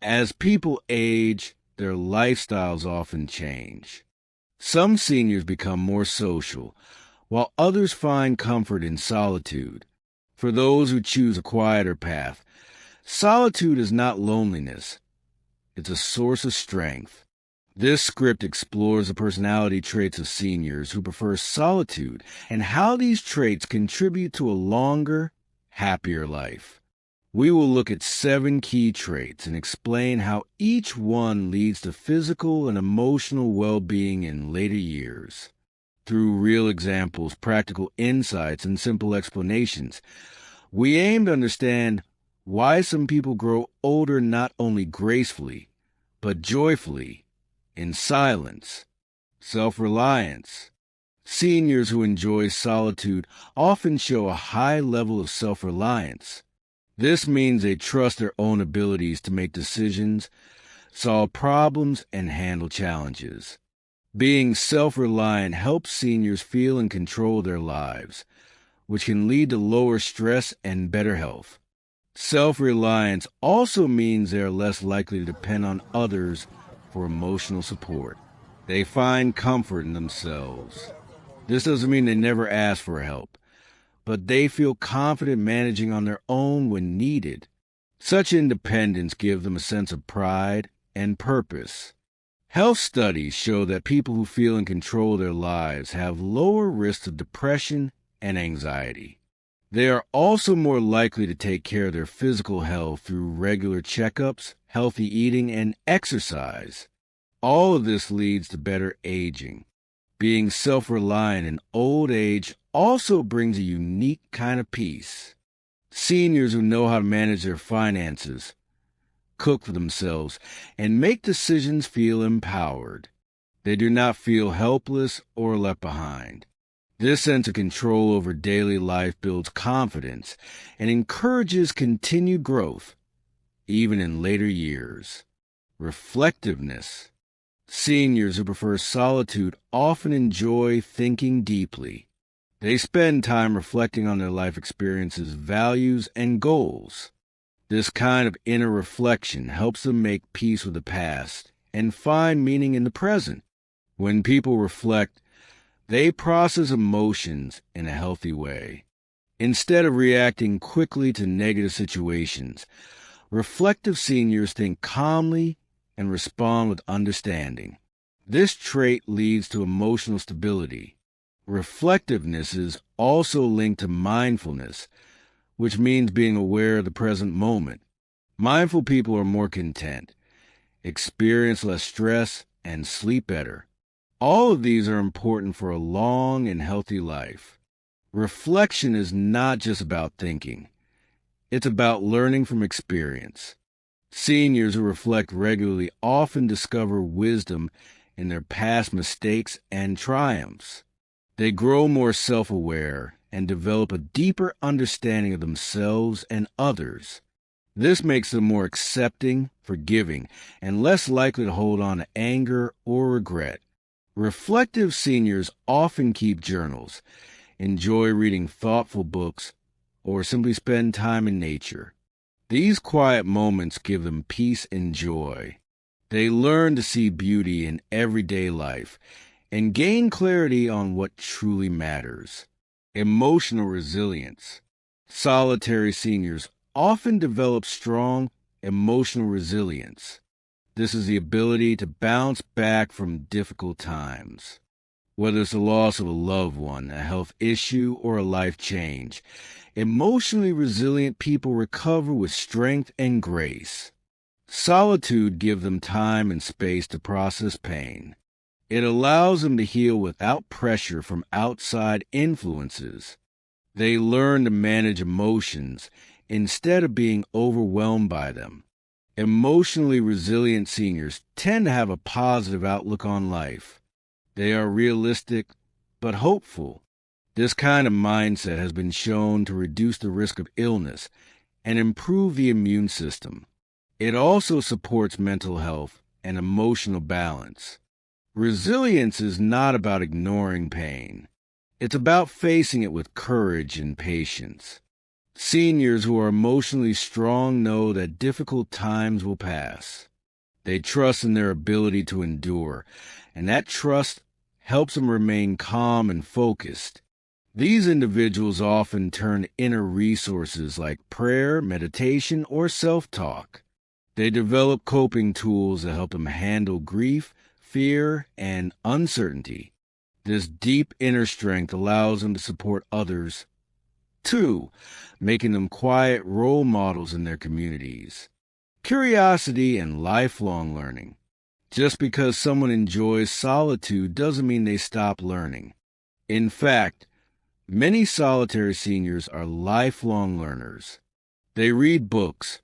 As people age, their lifestyles often change. Some seniors become more social, while others find comfort in solitude. For those who choose a quieter path, solitude is not loneliness. It's a source of strength. This script explores the personality traits of seniors who prefer solitude and how these traits contribute to a longer, happier life. We will look at 7 key traits and explain how each one leads to physical and emotional well-being in later years. Through real examples, practical insights, and simple explanations, we aim to understand why some people grow older not only gracefully, but joyfully, in silence, self-reliance. Seniors who enjoy solitude often show a high level of self-reliance. This means they trust their own abilities to make decisions, solve problems, and handle challenges. Being self-reliant helps seniors feel in control of their lives, which can lead to lower stress and better health. Self-reliance also means they are less likely to depend on others for emotional support. They find comfort in themselves. This doesn't mean they never ask for help, but they feel confident managing on their own when needed. Such independence gives them a sense of pride and purpose. Health studies show that people who feel in control of their lives have lower risks of depression and anxiety. They are also more likely to take care of their physical health through regular checkups, healthy eating, and exercise. All of this leads to better aging. Being self-reliant in old age also brings a unique kind of peace. Seniors who know how to manage their finances, cook for themselves, and make decisions feel empowered. They do not feel helpless or left behind. This sense of control over daily life builds confidence and encourages continued growth, even in later years. Reflectiveness. Seniors who prefer solitude often enjoy thinking deeply. They spend time reflecting on their life experiences, values, and goals. This kind of inner reflection helps them make peace with the past and find meaning in the present. When people reflect, they process emotions in a healthy way. Instead of reacting quickly to negative situations, reflective seniors think calmly and respond with understanding. This trait leads to emotional stability. Reflectiveness is also linked to mindfulness, which means being aware of the present moment. Mindful people are more content, experience less stress, and sleep better. All of these are important for a long and healthy life. Reflection is not just about thinking. It's about learning from experience. Seniors who reflect regularly often discover wisdom in their past mistakes and triumphs. They grow more self-aware and develop a deeper understanding of themselves and others. This makes them more accepting, forgiving, and less likely to hold on to anger or regret. Reflective seniors often keep journals, enjoy reading thoughtful books, or simply spend time in nature. These quiet moments give them peace and joy. They learn to see beauty in everyday life and gain clarity on what truly matters. Emotional resilience. Solitary seniors often develop strong emotional resilience. This is the ability to bounce back from difficult times. Whether it's the loss of a loved one, a health issue, or a life change, emotionally resilient people recover with strength and grace. Solitude gives them time and space to process pain. It allows them to heal without pressure from outside influences. They learn to manage emotions instead of being overwhelmed by them. Emotionally resilient seniors tend to have a positive outlook on life. They are realistic but hopeful. This kind of mindset has been shown to reduce the risk of illness and improve the immune system. It also supports mental health and emotional balance. Resilience is not about ignoring pain. It's about facing it with courage and patience. Seniors who are emotionally strong know that difficult times will pass. They trust in their ability to endure, and that trust helps them remain calm and focused. These individuals often turn to inner resources like prayer, meditation, or self-talk. They develop coping tools that help them handle grief, fear, and uncertainty. This deep inner strength allows them to support others, too, making them quiet role models in their communities. Curiosity and lifelong learning. Just because someone enjoys solitude doesn't mean they stop learning. In fact, many solitary seniors are lifelong learners. They read books,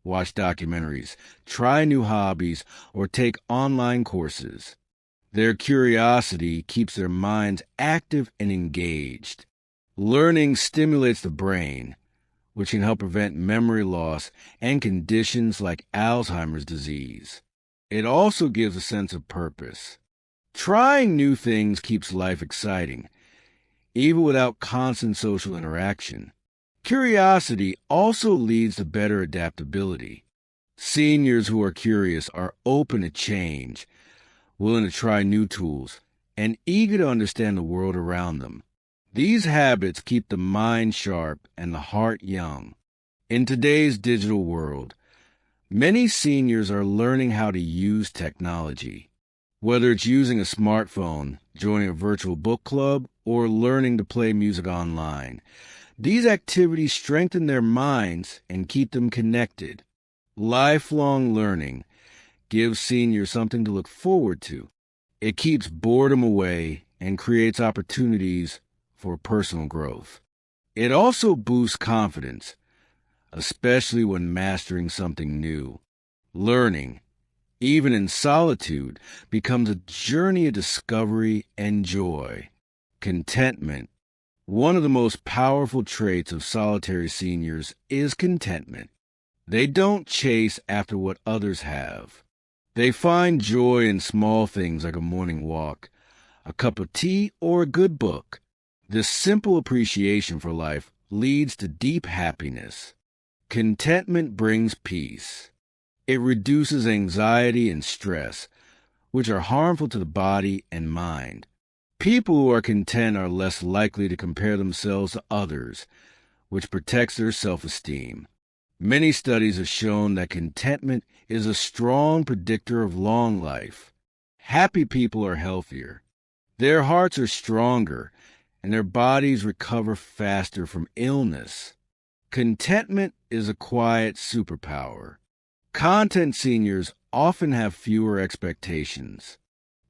watch documentaries, try new hobbies, or take online courses. Their curiosity keeps their minds active and engaged. Learning stimulates the brain, which can help prevent memory loss and conditions like Alzheimer's disease. It also gives a sense of purpose. Trying new things keeps life exciting, even without constant social interaction. Curiosity also leads to better adaptability. Seniors who are curious are open to change, willing to try new tools, and eager to understand the world around them. These habits keep the mind sharp and the heart young. In today's digital world, many seniors are learning how to use technology. Whether it's using a smartphone, joining a virtual book club, or learning to play music online, these activities strengthen their minds and keep them connected. Lifelong learning gives seniors something to look forward to. It keeps boredom away and creates opportunities for personal growth. It also boosts confidence, especially when mastering something new. Learning, even in solitude, becomes a journey of discovery and joy. Contentment. One of the most powerful traits of solitary seniors is contentment. They don't chase after what others have. They find joy in small things like a morning walk, a cup of tea, or a good book. This simple appreciation for life leads to deep happiness. Contentment brings peace. It reduces anxiety and stress, which are harmful to the body and mind. People who are content are less likely to compare themselves to others, which protects their self-esteem. Many studies have shown that contentment is a strong predictor of long life. Happy people are healthier. Their hearts are stronger, and their bodies recover faster from illness. Contentment is a quiet superpower. Content seniors often have fewer expectations.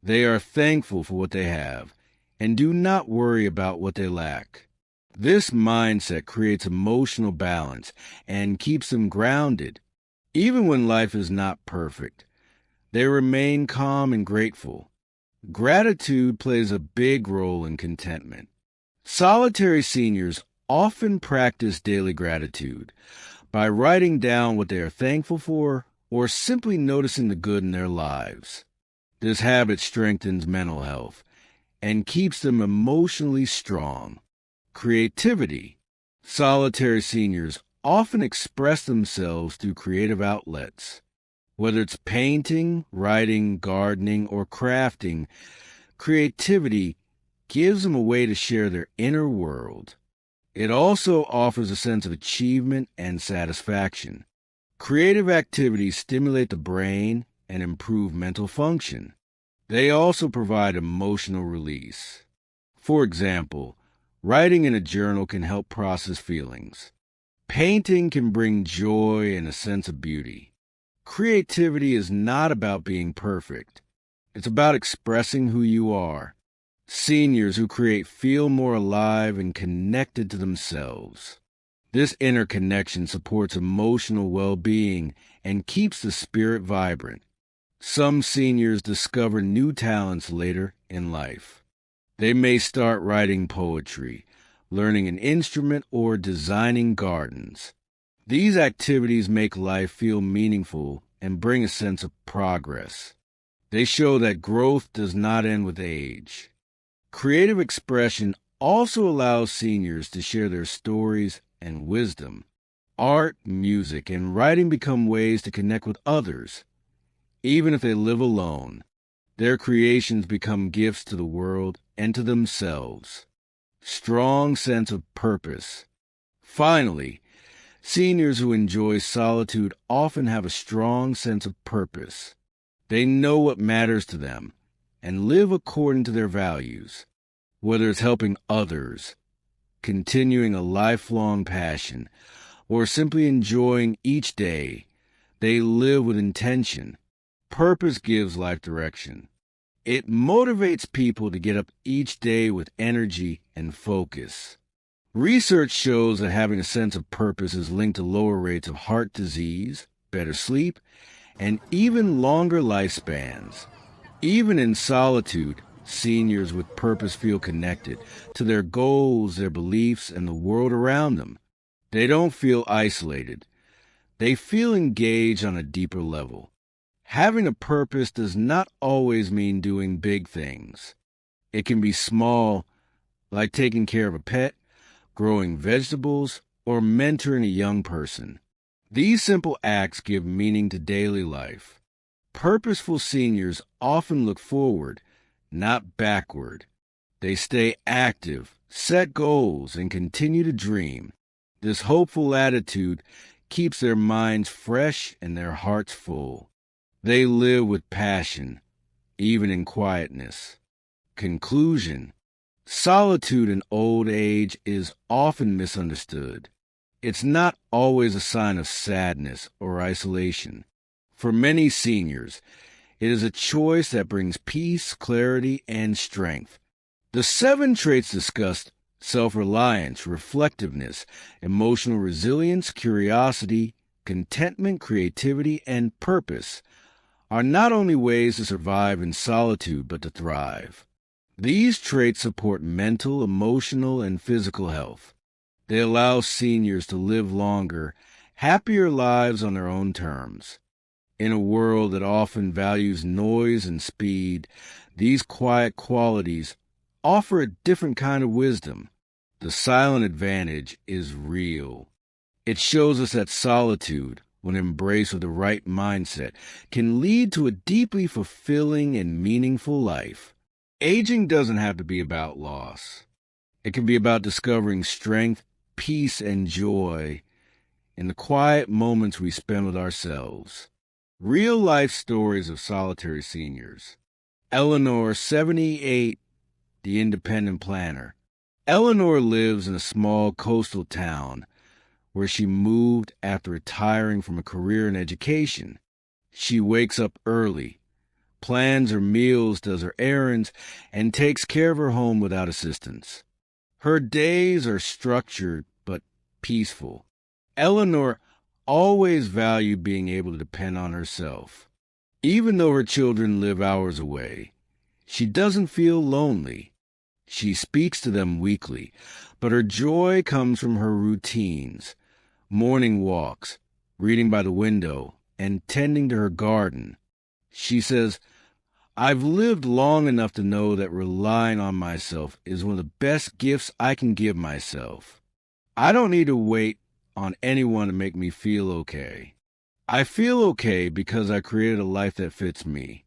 They are thankful for what they have and do not worry about what they lack. This mindset creates emotional balance and keeps them grounded. Even when life is not perfect, they remain calm and grateful. Gratitude plays a big role in contentment. Solitary seniors often practice daily gratitude by writing down what they are thankful for or simply noticing the good in their lives. This habit strengthens mental health and keeps them emotionally strong. Creativity. Solitary seniors often express themselves through creative outlets. Whether it's painting, writing, gardening, or crafting, creativity gives them a way to share their inner world. It also offers a sense of achievement and satisfaction. Creative activities stimulate the brain and improve mental function. They also provide emotional release. For example, writing in a journal can help process feelings. Painting can bring joy and a sense of beauty. Creativity is not about being perfect. It's about expressing who you are. Seniors who create feel more alive and connected to themselves. This inner connection supports emotional well-being and keeps the spirit vibrant. Some seniors discover new talents later in life. They may start writing poetry, learning an instrument, or designing gardens. These activities make life feel meaningful and bring a sense of progress. They show that growth does not end with age. Creative expression also allows seniors to share their stories and wisdom. Art, music, and writing become ways to connect with others. Even if they live alone, their creations become gifts to the world and to themselves. Strong sense of purpose. Finally, seniors who enjoy solitude often have a strong sense of purpose. They know what matters to them and live according to their values. Whether it's helping others, continuing a lifelong passion, or simply enjoying each day, they live with intention. Purpose gives life direction. It motivates people to get up each day with energy and focus. Research shows that having a sense of purpose is linked to lower rates of heart disease, better sleep, and even longer lifespans. Even in solitude, seniors with purpose feel connected to their goals, their beliefs, and the world around them. They don't feel isolated. They feel engaged on a deeper level. Having a purpose does not always mean doing big things. It can be small, like taking care of a pet, growing vegetables, or mentoring a young person. These simple acts give meaning to daily life. Purposeful seniors often look forward, not backward. They stay active, set goals, and continue to dream. This hopeful attitude keeps their minds fresh and their hearts full. They live with passion, even in quietness. Conclusion: solitude in old age is often misunderstood. It's not always a sign of sadness or isolation. For many seniors, it is a choice that brings peace, clarity, and strength. The 7 traits discussed: self-reliance, reflectiveness, emotional resilience, curiosity, contentment, creativity, and purpose are not only ways to survive in solitude, but to thrive. These traits support mental, emotional, and physical health. They allow seniors to live longer, happier lives on their own terms. In a world that often values noise and speed, these quiet qualities offer a different kind of wisdom. The silent advantage is real. It shows us that solitude, when embraced with the right mindset, can lead to a deeply fulfilling and meaningful life. Aging doesn't have to be about loss. It can be about discovering strength, peace, and joy in the quiet moments we spend with ourselves. Real-life stories of solitary seniors. Eleanor, 78, the independent planner. Eleanor lives in a small coastal town where she moved after retiring from a career in education. She wakes up early, plans her meals, does her errands, and takes care of her home without assistance. Her days are structured but peaceful. Eleanor always valued being able to depend on herself. Even though her children live hours away, she doesn't feel lonely. She speaks to them weekly, but her joy comes from her routines: morning walks, reading by the window, and tending to her garden. She says, "I've lived long enough to know that relying on myself is one of the best gifts I can give myself. I don't need to wait on anyone to make me feel okay. I feel okay because I created a life that fits me."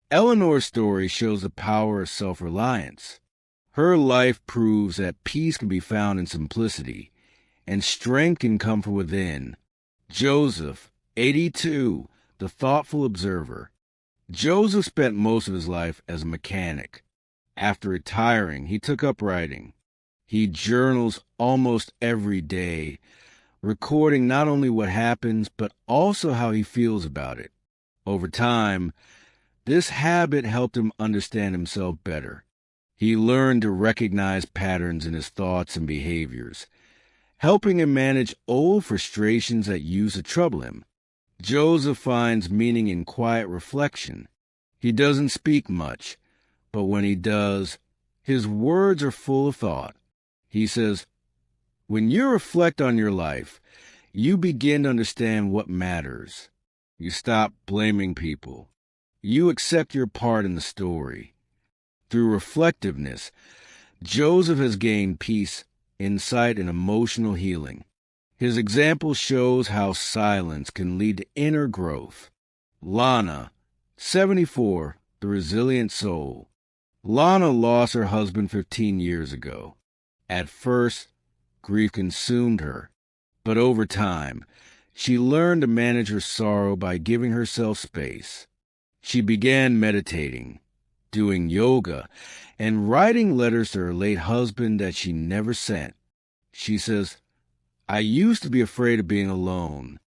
Eleanor's story shows the power of self-reliance. Her life proves that peace can be found in simplicity, and strength can come from within. Joseph, 82, the thoughtful observer. Joseph spent most of his life as a mechanic. After retiring, he took up writing. He journals almost every day, recording not only what happens, but also how he feels about it. Over time, this habit helped him understand himself better. He learned to recognize patterns in his thoughts and behaviors, helping him manage old frustrations that used to trouble him. Joseph finds meaning in quiet reflection. He doesn't speak much, but when he does, his words are full of thought. He says, "When you reflect on your life, you begin to understand what matters. You stop blaming people. You accept your part in the story." Through reflectiveness, Joseph has gained peace insight, and emotional healing. His example shows how silence can lead to inner growth. Lana, 74, the resilient soul. Lana lost her husband 15 years ago. At first, grief consumed her, but over time, she learned to manage her sorrow by giving herself space. She began meditating, doing yoga, and writing letters to her late husband that she never sent. She says, "I used to be afraid of being alone.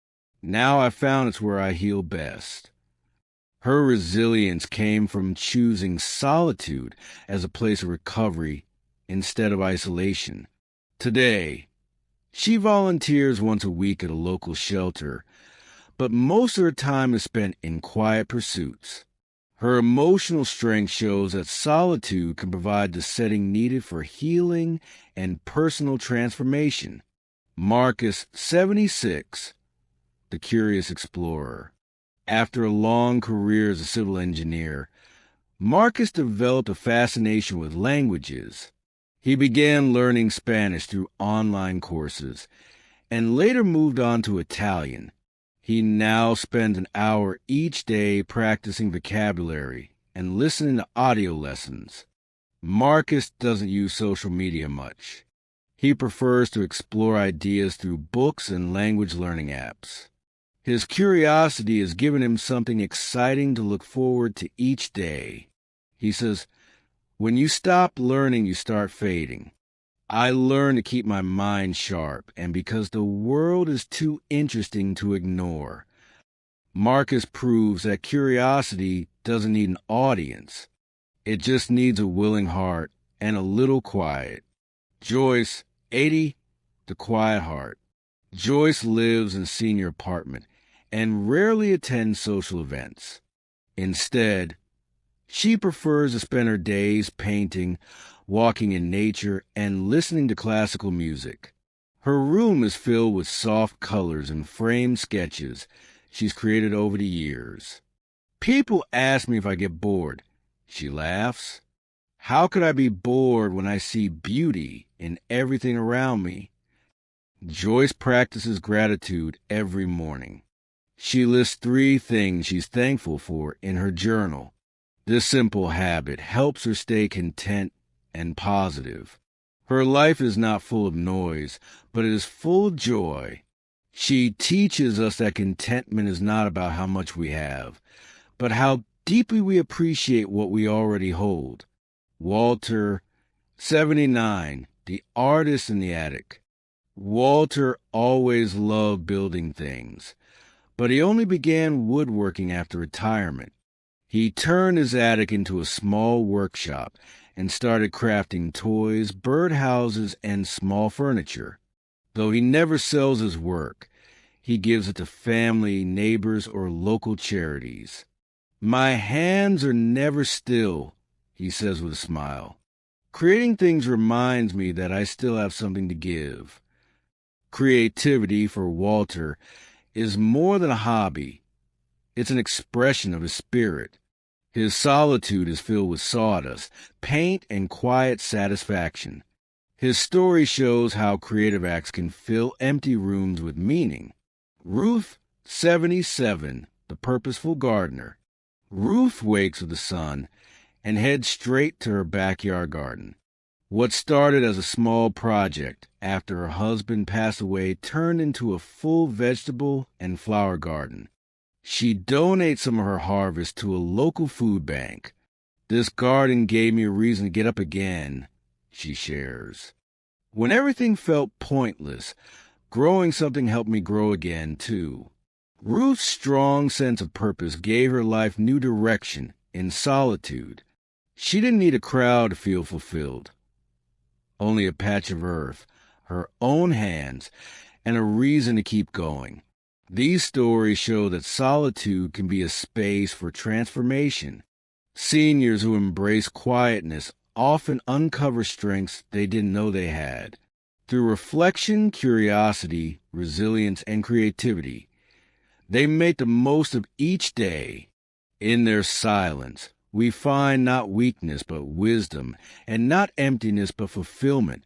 Now I found it's where I heal best." Her resilience came from choosing solitude as a place of recovery instead of isolation. Today, she volunteers once a week at a local shelter, but most of her time is spent in quiet pursuits. Her emotional strength shows that solitude can provide the setting needed for healing and personal transformation. Marcus, 76, the curious explorer. After a long career as a civil engineer, Marcus developed a fascination with languages. He began learning Spanish through online courses and later moved on to Italian. He now spends an hour each day practicing vocabulary and listening to audio lessons. Marcus doesn't use social media much. He prefers to explore ideas through books and language learning apps. His curiosity has given him something exciting to look forward to each day. He says, "When you stop learning, you start fading. I learn to keep my mind sharp, and because the world is too interesting to ignore." Marcus proves that curiosity doesn't need an audience. It just needs a willing heart and a little quiet. Joyce, 80, the quiet heart. Joyce lives in a senior apartment and rarely attends social events. Instead, she prefers to spend her days painting, walking in nature, and listening to classical music. Her room is filled with soft colors and framed sketches she's created over the years. "People ask me if I get bored," she laughs. "How could I be bored when I see beauty in everything around me?" Joyce practices gratitude every morning. She lists 3 things she's thankful for in her journal. This simple habit helps her stay content and positive. Her life is not full of noise, but it is full of joy. She teaches us that contentment is not about how much we have, but how deeply we appreciate what we already hold. Walter, 79, the artist in the attic. Walter always loved building things, but he only began woodworking after retirement. He turned his attic into a small workshop and started crafting toys, birdhouses, and small furniture. Though he never sells his work, he gives it to family, neighbors, or local charities. "My hands are never still," he says with a smile. "Creating things reminds me that I still have something to give." Creativity, for Walter, is more than a hobby. It's an expression of his spirit. His solitude is filled with sawdust, paint, and quiet satisfaction. His story shows how creative acts can fill empty rooms with meaning. Ruth, 77, the purposeful gardener. Ruth wakes with the sun and heads straight to her backyard garden. What started as a small project after her husband passed away turned into a full vegetable and flower garden. She donates some of her harvest to a local food bank. "This garden gave me a reason to get up again," she shares. "When everything felt pointless, growing something helped me grow again, too." Ruth's strong sense of purpose gave her life new direction in solitude. She didn't need a crowd to feel fulfilled. Only a patch of earth, her own hands, and a reason to keep going. These stories show that solitude can be a space for transformation. Seniors who embrace quietness often uncover strengths they didn't know they had. Through reflection, curiosity, resilience, and creativity, they make the most of each day. In their silence, we find not weakness but wisdom, and not emptiness but fulfillment.